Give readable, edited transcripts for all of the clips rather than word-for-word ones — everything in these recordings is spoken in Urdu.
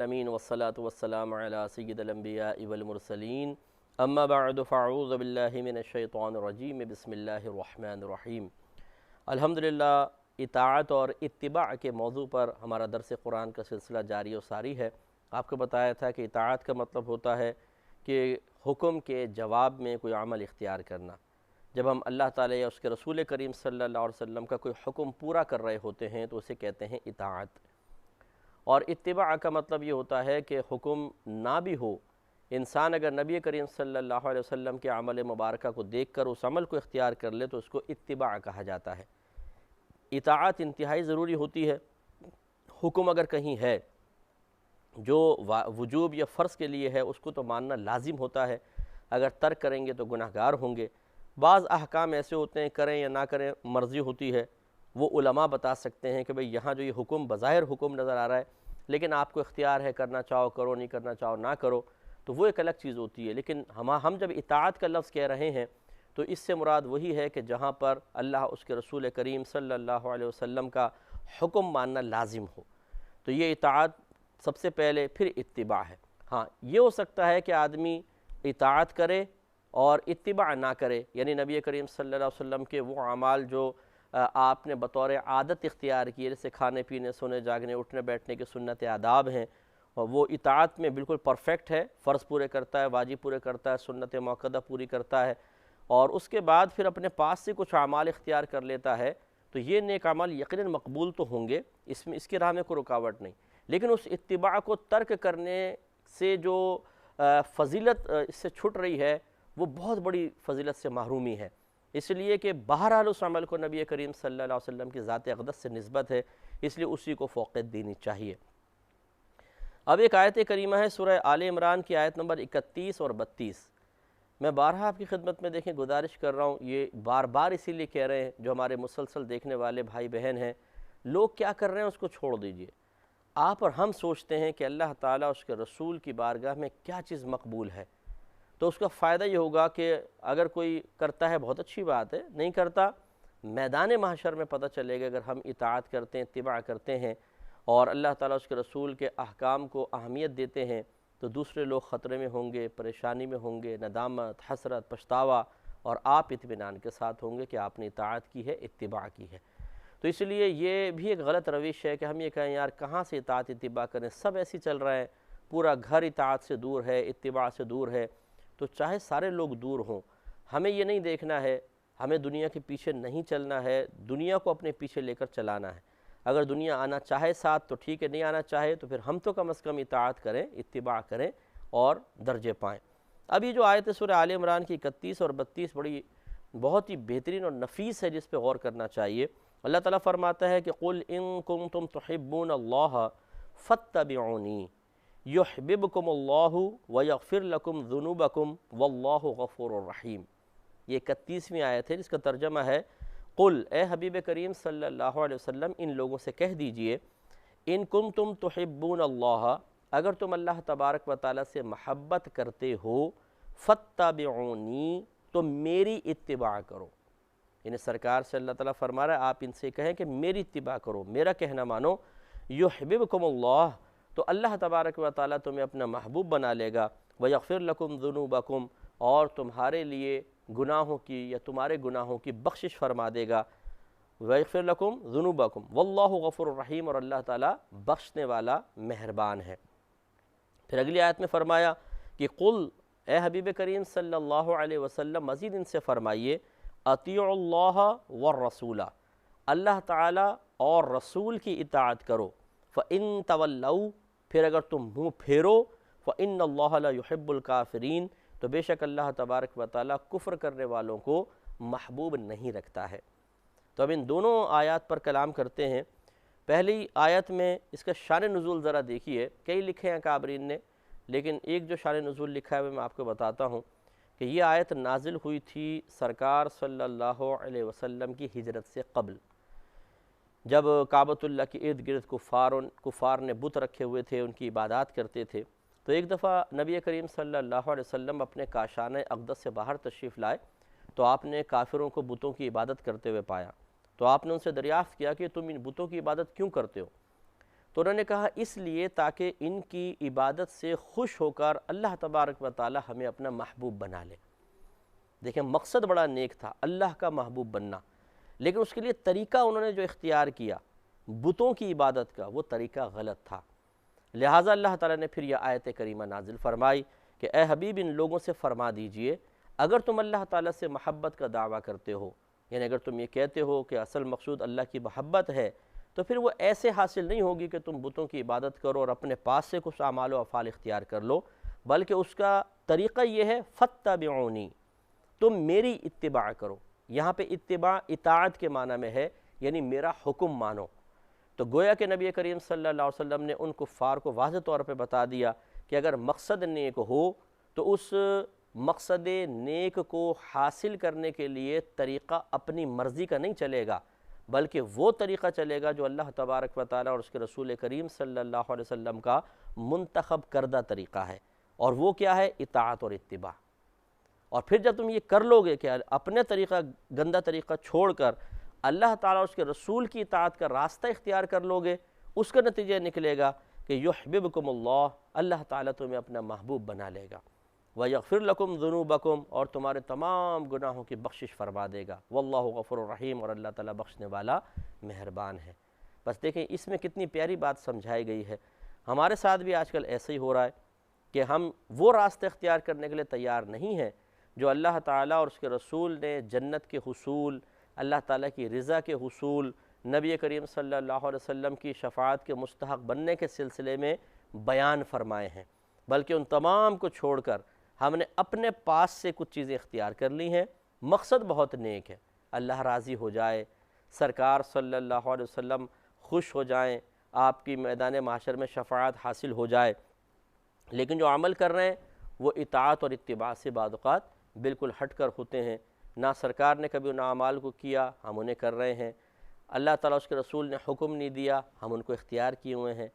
امین والصلاة والسلام علی سید الانبیاء والمرسلین اما بعد فاعوذ باللہ من الشیطان الرجیم بسم اللہ الرحمن الرحیم۔ الحمدللہ اطاعت اور اتباع کے موضوع پر ہمارا درس قرآن کا سلسلہ جاری و ساری ہے۔ آپ کو بتایا تھا کہ اطاعت کا مطلب ہوتا ہے کہ حکم کے جواب میں کوئی عمل اختیار کرنا۔ جب ہم اللہ تعالیٰ یا اس کے رسول کریم صلی اللہ علیہ وسلم کا کوئی حکم پورا کر رہے ہوتے ہیں تو اسے کہتے ہیں اطاعت۔ اور اتباع کا مطلب یہ ہوتا ہے کہ حکم نہ بھی ہو، انسان اگر نبی کریم صلی اللہ علیہ وسلم کے عمل مبارکہ کو دیکھ کر اس عمل کو اختیار کر لے تو اس کو اتباع کہا جاتا ہے۔ اطاعت انتہائی ضروری ہوتی ہے۔ حکم اگر کہیں ہے جو وجوب یا فرض کے لیے ہے اس کو تو ماننا لازم ہوتا ہے، اگر ترک کریں گے تو گناہ گار ہوں گے۔ بعض احکام ایسے ہوتے ہیں کریں یا نہ کریں مرضی ہوتی ہے، وہ علماء بتا سکتے ہیں کہ بھئی یہاں جو یہ حکم بظاہر حکم نظر آ رہا ہے لیکن آپ کو اختیار ہے، کرنا چاہو کرو، نہیں کرنا چاہو نہ کرو، تو وہ ایک الگ چیز ہوتی ہے۔ لیکن ہم جب اطاعت کا لفظ کہہ رہے ہیں تو اس سے مراد وہی ہے کہ جہاں پر اللہ اس کے رسول کریم صلی اللہ علیہ وسلم کا حکم ماننا لازم ہو، تو یہ اطاعت سب سے پہلے، پھر اتباع ہے۔ ہاں یہ ہو سکتا ہے کہ آدمی اطاعت کرے اور اتباع نہ کرے، یعنی نبی کریم صلی اللہ علیہ وسلم کے وہ اعمال جو آپ نے بطور عادت اختیار کیے، جیسے کھانے پینے، سونے جاگنے، اٹھنے بیٹھنے کے سنت آداب ہیں، اور وہ اطاعت میں بالکل پرفیکٹ ہے، فرض پورے کرتا ہے، واجب پورے کرتا ہے، سنت موقدہ پوری کرتا ہے، اور اس کے بعد پھر اپنے پاس سے کچھ اعمال اختیار کر لیتا ہے، تو یہ نیک اعمال یقیناً مقبول تو ہوں گے، اس کی راہ میں کوئی رکاوٹ نہیں۔ لیکن اس اتباع کو ترک کرنے سے جو فضیلت اس سے چھٹ رہی ہے وہ بہت بڑی فضیلت سے محرومی ہے، اس لیے کہ بہرحال اس عمل کو نبی کریم صلی اللہ علیہ وسلم کی ذات اقدس سے نسبت ہے، اس لیے اسی کو فوقیت دینی چاہیے۔ اب ایک آیت کریمہ ہے سورہ آل عمران کی آیت نمبر 31 اور 32۔ میں بارہا آپ کی خدمت میں دیکھیں گزارش کر رہا ہوں، یہ بار بار اسی لیے کہہ رہے ہیں جو ہمارے مسلسل دیکھنے والے بھائی بہن ہیں، لوگ کیا کر رہے ہیں اس کو چھوڑ دیجئے۔ آپ اور ہم سوچتے ہیں کہ اللہ تعالیٰ اس کے رسول کی بارگاہ میں کیا چیز مقبول ہے، تو اس کا فائدہ یہ ہوگا کہ اگر کوئی کرتا ہے بہت اچھی بات ہے، نہیں کرتا میدان محشر میں پتہ چلے گا۔ اگر ہم اطاعت کرتے ہیں، اتباع کرتے ہیں اور اللہ تعالیٰ اس کے رسول کے احکام کو اہمیت دیتے ہیں تو دوسرے لوگ خطرے میں ہوں گے، پریشانی میں ہوں گے، ندامت، حسرت، پچھتاوا، اور آپ اطمینان کے ساتھ ہوں گے کہ آپ نے اطاعت کی ہے، اتباع کی ہے۔ تو اس لیے یہ بھی ایک غلط روش ہے کہ ہم یہ کہیں یار کہاں سے اطاعت اتباع کریں، سب ایسی چل رہے ہیں، پورا گھر اطاعت سے دور ہے، اتباع سے دور ہے، تو چاہے سارے لوگ دور ہوں، ہمیں یہ نہیں دیکھنا ہے، ہمیں دنیا کے پیچھے نہیں چلنا ہے، دنیا کو اپنے پیچھے لے کر چلانا ہے۔ اگر دنیا آنا چاہے ساتھ تو ٹھیک ہے، نہیں آنا چاہے تو پھر ہم تو کم از کم اطاعت کریں، اتباع کریں اور درجے پائیں۔ اب یہ جو آیت سورہ آل عمران کی 31 اور 32 بہت ہی بہترین اور نفیس ہے، جس پہ غور کرنا چاہیے۔ اللہ تعالیٰ فرماتا ہے کہ قُلْ إِن كُنتُمْ تُحِبُّونَ اللَّهَ فَاتَّبِعُونِي يُحْبِبْكُمُ اللَّهُ وَيَغْفِرْ لَكُمْ ذُنُوبَكُمْ وَاللَّهُ غَفُورٌ رَحِيمٌ۔ یہ 31ویں آیت ہے جس کا ترجمہ ہے قل، اے حبیب کریم صلی اللہ علیہ وسلم ان لوگوں سے کہہ دیجئے، ان کنتم تحبون اللہ، اگر تم اللہ تبارک و تعالیٰ سے محبت کرتے ہو، فاتبعونی، تو میری اتباع کرو۔ یعنی سرکار صلی اللہ تعالیٰ فرما رہا ہے آپ ان سے کہیں کہ میری اتباع کرو، میرا کہنا مانو، یحببکم اللہ، تو اللہ تبارک و تعالیٰ تمہیں اپنا محبوب بنا لے گا، ویغفر لکم ذنوبکم، اور تمہارے لیے گناہوں کی یا تمہارے گناہوں کی بخشش فرما دے گا، ویغفر لکم ذنوبکم واللہ غفور الرحیم، اور اللہ تعالیٰ بخشنے والا مہربان ہے۔ پھر اگلی آیت میں فرمایا کہ قل، اے حبیب کریم صلی اللہ علیہ وسلم مزید ان سے فرمائیے، اطیعوا اللہ والرسول، اللہ تعالیٰ اور رسول کی اطاعت کرو، فَإِن تَوَلَّوْا، پھر اگر تم منہ پھیرو، فَإِنَّ اللَّهَ لَا يُحِبُّ الْكَافِرِينَ، تو بے شک اللہ تبارک و تعالیٰ کفر کرنے والوں کو محبوب نہیں رکھتا ہے۔ تو اب ان دونوں آیات پر کلام کرتے ہیں۔ پہلی آیت میں اس کا شان نزول ذرا دیکھیے، کئی لکھے ہیں اکابرین نے، لیکن ایک جو شان نزول لکھا ہے وہ میں آپ کو بتاتا ہوں کہ یہ آیت نازل ہوئی تھی سرکار صلی اللہ علیہ وسلم کی ہجرت سے قبل، جب کعبۃ اللہ کے ارد گرد کفار نے بت رکھے ہوئے تھے، ان کی عبادات کرتے تھے۔ تو ایک دفعہ نبی کریم صلی اللہ علیہ وسلم اپنے کاشانہ اقدس سے باہر تشریف لائے تو آپ نے کافروں کو بتوں کی عبادت کرتے ہوئے پایا، تو آپ نے ان سے دریافت کیا کہ تم ان بتوں کی عبادت کیوں کرتے ہو؟ تو انہوں نے کہا اس لیے تاکہ ان کی عبادت سے خوش ہو کر اللہ تبارک و تعالی ہمیں اپنا محبوب بنا لے۔ دیکھیں مقصد بڑا نیک تھا، اللہ کا محبوب بننا، لیکن اس کے لیے طریقہ انہوں نے جو اختیار کیا بتوں کی عبادت کا، وہ طریقہ غلط تھا۔ لہٰذا اللہ تعالیٰ نے پھر یہ آیت کریمہ نازل فرمائی کہ اے حبیب ان لوگوں سے فرما دیجئے اگر تم اللہ تعالیٰ سے محبت کا دعویٰ کرتے ہو، یعنی اگر تم یہ کہتے ہو کہ اصل مقصود اللہ کی محبت ہے، تو پھر وہ ایسے حاصل نہیں ہوگی کہ تم بتوں کی عبادت کرو اور اپنے پاس سے کچھ اعمال و افعال اختیار کر لو، بلکہ اس کا طریقہ یہ ہے فَاتَّبِعُونِی، تم میری اتباع کرو۔ یہاں پہ اتباع اطاعت کے معنی میں ہے، یعنی میرا حکم مانو۔ تو گویا کہ نبی کریم صلی اللہ علیہ وسلم نے ان کفار کو واضح طور پہ بتا دیا کہ اگر مقصد نیک ہو تو اس مقصد نیک کو حاصل کرنے کے لیے طریقہ اپنی مرضی کا نہیں چلے گا، بلکہ وہ طریقہ چلے گا جو اللہ تبارک و تعالیٰ اور اس کے رسول کریم صلی اللہ علیہ وسلم کا منتخب کردہ طریقہ ہے، اور وہ کیا ہے؟ اطاعت اور اتباع۔ اور پھر جب تم یہ کر لو گے کہ اپنے طریقہ گندہ طریقہ چھوڑ کر اللہ تعالیٰ اور اس کے رسول کی اطاعت کا راستہ اختیار کر لو گے، اس کا نتیجہ نکلے گا کہ یحببکم اللہ، اللہ تعالیٰ تمہیں اپنا محبوب بنا لے گا، وَيَغْفِرْ لَكُمْ ذُنُوبَكُمْ، اور تمہارے تمام گناہوں کی بخشش فرما دے گا، وَاللَّهُ غَفُورٌ رَحِيمٌ، اور اللہ تعالیٰ بخشنے والا مہربان ہے۔ بس دیکھیں اس میں کتنی پیاری بات سمجھائی گئی ہے۔ ہمارے ساتھ بھی آج کل ایسے ہی ہو رہا ہے کہ ہم وہ راستہ اختیار کرنے کے لیے تیار نہیں ہیں جو اللہ تعالیٰ اور اس کے رسول نے جنت کے حصول، اللہ تعالیٰ کی رضا کے حصول، نبی کریم صلی اللہ علیہ وسلم کی شفاعت کے مستحق بننے کے سلسلے میں بیان فرمائے ہیں، بلکہ ان تمام کو چھوڑ کر ہم نے اپنے پاس سے کچھ چیزیں اختیار کر لی ہیں۔ مقصد بہت نیک ہے، اللہ راضی ہو جائے، سرکار صلی اللہ علیہ وسلم خوش ہو جائیں، آپ کی میدان محشر میں شفاعت حاصل ہو جائے، لیکن جو عمل کر رہے ہیں وہ اطاعت اور اتباع سے بعض اوقات بالکل ہٹ کر ہوتے ہیں۔ نہ سرکار نے کبھی ان اعمال کو کیا، ہم انہیں کر رہے ہیں، اللہ تعالیٰ اس کے رسول نے حکم نہیں دیا، ہم ان کو اختیار کیے ہوئے ہیں۔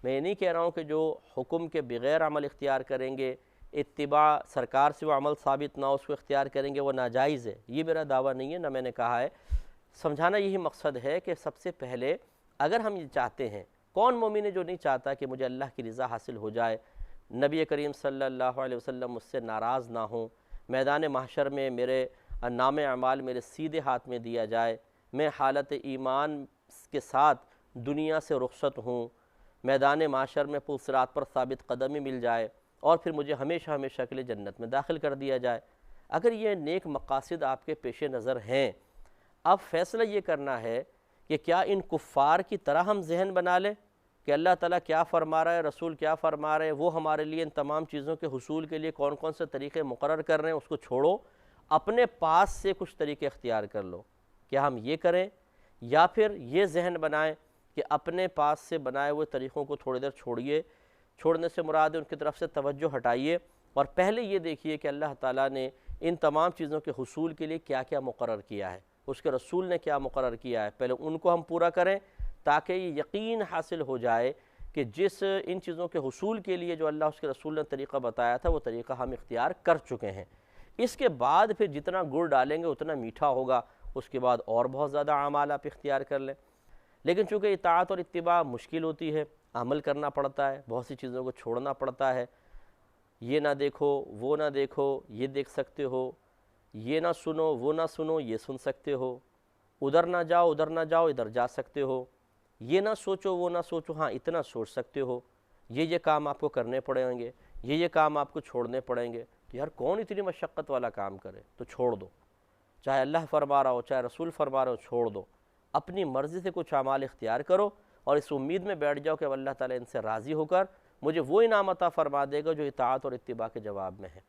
میں یہ نہیں کہہ رہا ہوں کہ جو حکم کے بغیر عمل اختیار کریں گے، اتباع سرکار سے وہ عمل ثابت نہ ہو اس کو اختیار کریں گے، وہ ناجائز ہے، یہ میرا دعویٰ نہیں ہے، نہ میں نے کہا ہے۔ سمجھانا یہی مقصد ہے کہ سب سے پہلے اگر ہم یہ چاہتے ہیں، کون مومن ہے جو نہیں چاہتا کہ مجھے اللہ کی رضا حاصل ہو جائے، نبی کریم صلی اللہ علیہ وسلم مجھ سے ناراض نہ ہوں، میدان محشر میں میرے نام اعمال میرے سیدھے ہاتھ میں دیا جائے، میں حالت ایمان کے ساتھ دنیا سے رخصت ہوں، میدان محشر میں پل صراط پر ثابت قدمی مل جائے، اور پھر مجھے ہمیشہ ہمیشہ کے لیے جنت میں داخل کر دیا جائے۔ اگر یہ نیک مقاصد آپ کے پیش نظر ہیں، اب فیصلہ یہ کرنا ہے کہ کیا ان کفار کی طرح ہم ذہن بنا لیں کہ اللہ تعالیٰ کیا فرما رہا ہے، رسول کیا فرما رہے ہیں، وہ ہمارے لیے ان تمام چیزوں کے حصول کے لیے کون کون سے طریقے مقرر کر رہے ہیں، اس کو چھوڑو، اپنے پاس سے کچھ طریقے اختیار کر لو۔ کیا ہم یہ کریں، یا پھر یہ ذہن بنائیں کہ اپنے پاس سے بنائے ہوئے طریقوں کو تھوڑی دیر چھوڑیے، چھوڑنے سے مراد ہے ان کی طرف سے توجہ ہٹائیے، اور پہلے یہ دیکھیے کہ اللہ تعالیٰ نے ان تمام چیزوں کے حصول کے لیے کیا کیا مقرر کیا ہے، اس کے رسول نے کیا مقرر کیا ہے، پہلے ان کو ہم پورا کریں تاکہ یہ یقین حاصل ہو جائے کہ جس ان چیزوں کے حصول کے لیے جو اللہ اس کے رسول نے طریقہ بتایا تھا وہ طریقہ ہم اختیار کر چکے ہیں۔ اس کے بعد پھر جتنا گڑ ڈالیں گے اتنا میٹھا ہوگا، اس کے بعد اور بہت زیادہ اعمال آپ اختیار کر لیں۔ لیکن چونکہ اطاعت اور اتباع مشکل ہوتی ہے، عمل کرنا پڑتا ہے، بہت سی چیزوں کو چھوڑنا پڑتا ہے، یہ نہ دیکھو وہ نہ دیکھو یہ دیکھ سکتے ہو، یہ نہ سنو وہ نہ سنو یہ سن سکتے ہو، ادھر نہ جاؤ ادھر جا سکتے ہو، یہ نہ سوچو وہ نہ سوچو ہاں اتنا سوچ سکتے ہو، یہ کام آپ کو کرنے پڑیں گے، یہ کام آپ کو چھوڑنے پڑیں گے۔ تو یار کون اتنی مشقت والا کام کرے، تو چھوڑ دو، چاہے اللہ فرما رہا ہو چاہے رسول فرما رہا ہو، چھوڑ دو، اپنی مرضی سے کچھ اعمال اختیار کرو، اور اس امید میں بیٹھ جاؤ کہ اب اللہ تعالیٰ ان سے راضی ہو کر مجھے وہ انعام عطا فرما دے گا جو اطاعت اور اتباع کے جواب میں ہے۔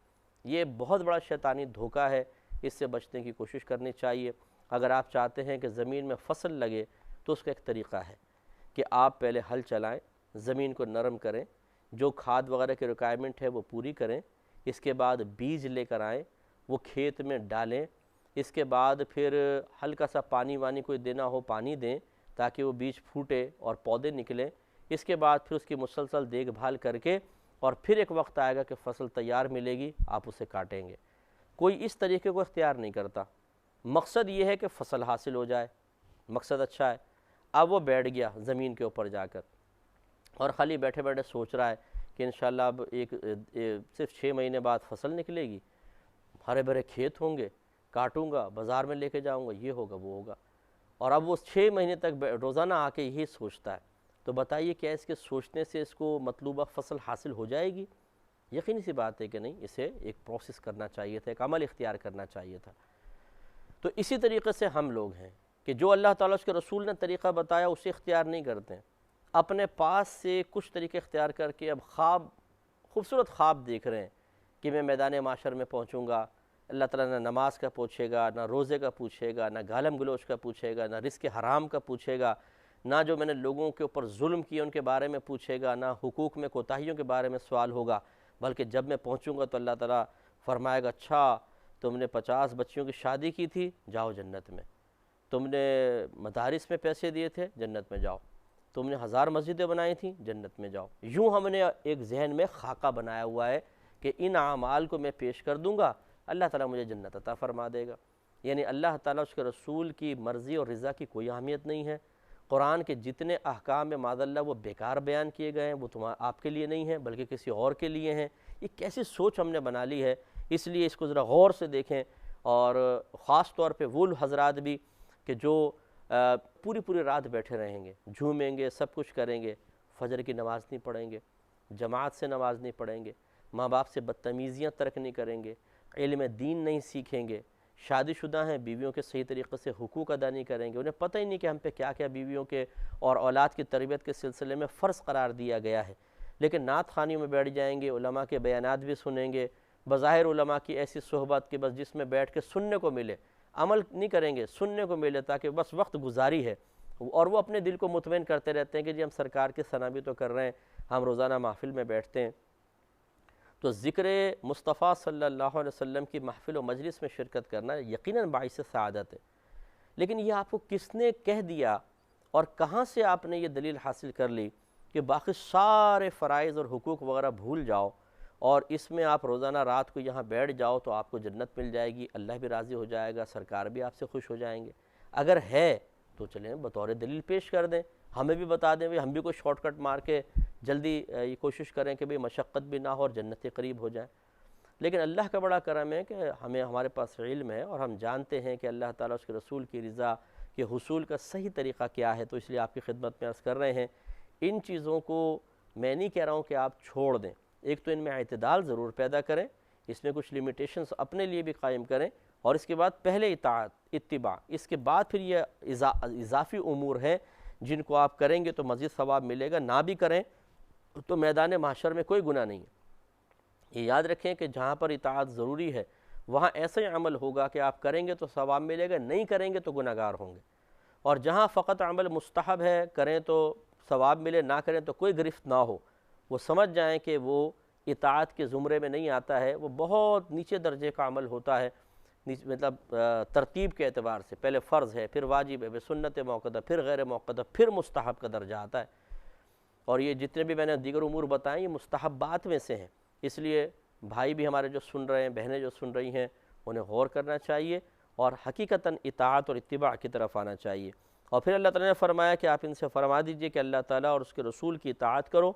یہ بہت بڑا شیطانی دھوکہ ہے، اس سے بچنے کی کوشش کرنی چاہیے۔ اگر آپ چاہتے ہیں کہ زمین میں فصل لگے تو اس کا ایک طریقہ ہے کہ آپ پہلے ہل چلائیں، زمین کو نرم کریں، جو کھاد وغیرہ کی ریکوائرمنٹ ہے وہ پوری کریں، اس کے بعد بیج لے کر آئیں، وہ کھیت میں ڈالیں، اس کے بعد پھر ہلکا سا پانی کوئی دینا ہو پانی دیں تاکہ وہ بیج پھوٹے اور پودے نکلیں، اس کے بعد پھر اس کی مسلسل دیکھ بھال کر کے، اور پھر ایک وقت آئے گا کہ فصل تیار ملے گی، آپ اسے کاٹیں گے۔ کوئی اس طریقے کو اختیار نہیں کرتا، مقصد یہ ہے کہ فصل حاصل ہو جائے، مقصد اچھا ہے، اب وہ بیٹھ گیا زمین کے اوپر جا کر، اور خالی بیٹھے بیٹھے سوچ رہا ہے کہ انشاءاللہ اب صرف 6 مہینے بعد فصل نکلے گی، ہرے بھرے کھیت ہوں گے، کاٹوں گا، بازار میں لے کے جاؤں گا، یہ ہوگا وہ ہوگا، اور اب وہ 6 مہینے تک روزانہ آ کے یہی سوچتا ہے۔ تو بتائیے کیا اس کے سوچنے سے اس کو مطلوبہ فصل حاصل ہو جائے گی؟ یقینی سی بات ہے کہ نہیں، اسے ایک پروسیس کرنا چاہیے تھا، ایک عمل اختیار کرنا چاہیے تھا۔ تو اسی طریقے سے ہم لوگ ہیں کہ جو اللہ تعالیٰ اس کے رسول نے طریقہ بتایا اسے اختیار نہیں کرتے ہیں، اپنے پاس سے کچھ طریقے اختیار کر کے اب خوبصورت خواب دیکھ رہے ہیں کہ میں میدان معاشر میں پہنچوں گا، اللہ تعالیٰ نہ نماز کا پوچھے گا، نہ روزے کا پوچھے گا، نہ گالم گلوچ کا پوچھے گا، نہ رزق حرام کا پوچھے گا، نہ جو میں نے لوگوں کے اوپر ظلم کیے ان کے بارے میں پوچھے گا، نہ حقوق میں کوتاہیوں کے بارے میں سوال ہوگا، بلکہ جب میں پہنچوں گا تو اللہ تعالیٰ فرمائے گا اچھا تم نے 50 بچیوں کی شادی کی تھی، جاؤ جنت میں، تم نے مدارس میں پیسے دیے تھے، جنت میں جاؤ، تم نے 1000 مسجدیں بنائی تھیں، جنت میں جاؤ۔ یوں ہم نے ایک ذہن میں خاکہ بنایا ہوا ہے کہ ان اعمال کو میں پیش کر دوں گا، اللہ تعالیٰ مجھے جنت عطا فرما دے گا۔ یعنی اللہ تعالیٰ اس کے رسول کی مرضی اور رضا کی کوئی اہمیت نہیں ہے۔ قرآن کے جتنے احکام میں معاذ اللہ وہ بیکار بیان کیے گئے ہیں، وہ آپ کے لیے نہیں ہیں بلکہ کسی اور کے لیے ہیں۔ یہ کیسی سوچ ہم نے بنا لی ہے، اس لیے اس کو ذرا غور سے دیکھیں، اور خاص طور پہ وہ حضرات بھی کہ جو پوری رات بیٹھے رہیں گے، جھومیں گے، سب کچھ کریں گے، فجر کی نماز نہیں پڑھیں گے، جماعت سے نماز نہیں پڑھیں گے، ماں باپ سے بدتمیزیاں ترک نہیں کریں گے، علم دین نہیں سیکھیں گے، شادی شدہ ہیں بیویوں کے صحیح طریقے سے حقوق ادا نہیں کریں گے، انہیں پتہ ہی نہیں کہ ہم پہ کیا کیا بیویوں کے اور اولاد کی تربیت کے سلسلے میں فرض قرار دیا گیا ہے، لیکن نعت خوانیوں میں بیٹھ جائیں گے، علماء کے بیانات بھی سنیں گے، بظاہر علماء کی ایسی صحبت کہ بس جس میں بیٹھ کے سننے کو ملے، عمل نہیں کریں گے، سننے کو ملے تاکہ بس وقت گزاری ہے، اور وہ اپنے دل کو مطمئن کرتے رہتے ہیں کہ جی ہم سرکار کی ثنا بھی تو کر رہے ہیں، ہم روزانہ محفل میں بیٹھتے ہیں۔ تو ذکر مصطفیٰ صلی اللہ علیہ وسلم کی محفل و مجلس میں شرکت کرنا یقیناً باعث سعادت ہے، لیکن یہ آپ کو کس نے کہہ دیا اور کہاں سے آپ نے یہ دلیل حاصل کر لی کہ باقی سارے فرائض اور حقوق وغیرہ بھول جاؤ اور اس میں آپ روزانہ رات کو یہاں بیٹھ جاؤ تو آپ کو جنت مل جائے گی، اللہ بھی راضی ہو جائے گا، سرکار بھی آپ سے خوش ہو جائیں گے؟ اگر ہے تو چلیں بطور دلیل پیش کر دیں، ہمیں بھی بتا دیں، ہم بھی کوئی شارٹ کٹ مار کے جلدی یہ کوشش کریں کہ مشقت بھی نہ ہو اور جنت کے قریب ہو جائیں۔ لیکن اللہ کا بڑا کرم ہے کہ ہمارے پاس علم ہے اور ہم جانتے ہیں کہ اللہ تعالیٰ اس کے رسول کی رضا کے حصول کا صحیح طریقہ کیا ہے، تو اس لیے آپ کی خدمت میں عرض کر رہے ہیں۔ ان چیزوں کو میں نہیں کہہ رہا ہوں کہ آپ چھوڑ دیں، ایک تو ان میں اعتدال ضرور پیدا کریں، اس میں کچھ لیمیٹیشنز اپنے لیے بھی قائم کریں، اور اس کے بعد پہلے اطاعت اتباع، اس کے بعد پھر یہ اضافی امور ہیں جن کو آپ کریں گے تو مزید ثواب ملے گا، نہ بھی کریں تو میدان محشر میں کوئی گناہ نہیں ہے۔ یہ یاد رکھیں کہ جہاں پر اطاعت ضروری ہے وہاں ایسا ہی عمل ہوگا کہ آپ کریں گے تو ثواب ملے گا، نہیں کریں گے تو گناہ گار ہوں گے، اور جہاں فقط عمل مستحب ہے، کریں تو ثواب ملے، نہ کریں تو کوئی گرفت نہ ہو، وہ سمجھ جائیں کہ وہ اطاعت کے زمرے میں نہیں آتا ہے، وہ بہت نیچے درجے کا عمل ہوتا ہے، مطلب ترتیب کے اعتبار سے پہلے فرض ہے، پھر واجب ہے، پھر سنت موقدہ، پھر غیر موقدہ، پھر مستحب کا درجہ آتا ہے، اور یہ جتنے بھی میں نے دیگر امور بتائیں یہ مستحبات میں سے ہیں، اس لیے بھائی بھی ہمارے جو سن رہے ہیں، بہنیں جو سن رہی ہیں، انہیں غور کرنا چاہیے اور حقیقتاً اطاعت اور اتباع کی طرف آنا چاہیے۔ اور پھر اللہ تعالیٰ نے فرمایا کہ آپ ان سے فرما دیجئے کہ اللہ تعالیٰ اور اس کے رسول کی اطاعت کرو،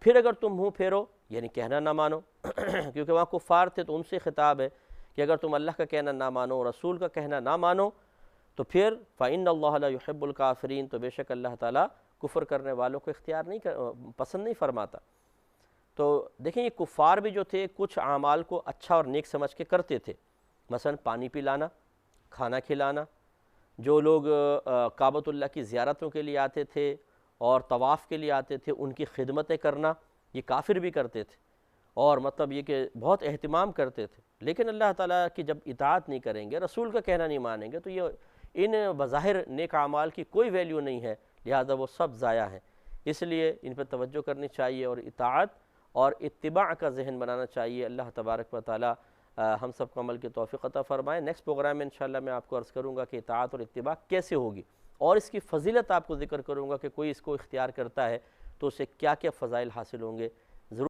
پھر اگر تم منہ پھیرو یعنی کہنا نہ مانو کیونکہ وہاں کفار تھے تو ان سے خطاب ہے کہ اگر تم اللہ کا کہنا نہ مانو، رسول کا کہنا نہ مانو تو پھر فَإِنَّ اللَّهَ لَا يُحِبُّ الْكَافِرِينَ، تو بے شک اللہ تعالیٰ کفر کرنے والوں کو اختیار نہیں پسند نہیں فرماتا۔ تو دیکھیں یہ کفار بھی جو تھے کچھ اعمال کو اچھا اور نیک سمجھ کے کرتے تھے، مثلا پانی پلانا، کھانا کھلانا، جو لوگ کعبۃ اللہ کی زیارتوں کے لیے آتے تھے اور طواف کے لیے آتے تھے ان کی خدمتیں کرنا، یہ کافر بھی کرتے تھے، اور مطلب یہ کہ بہت اہتمام کرتے تھے، لیکن اللہ تعالیٰ کی جب اطاعت نہیں کریں گے، رسول کا کہنا نہیں مانیں گے تو یہ ان بظاہر نیک اعمال کی کوئی ویلیو نہیں ہے، لہذا وہ سب ضائع ہیں۔ اس لیے ان پہ توجہ کرنی چاہیے اور اطاعت اور اتباع کا ذہن بنانا چاہیے۔ اللہ تبارک و تعالیٰ ہم سب کو عمل کی توفیق عطا فرمائے۔ نیکسٹ پروگرام میں انشاءاللہ میں آپ کو عرض کروں گا کہ اطاعت اور اتباع کیسے ہوگی، اور اس کی فضیلت آپ کو ذکر کروں گا کہ کوئی اس کو اختیار کرتا ہے تو اسے کیا کیا فضائل حاصل ہوں گے۔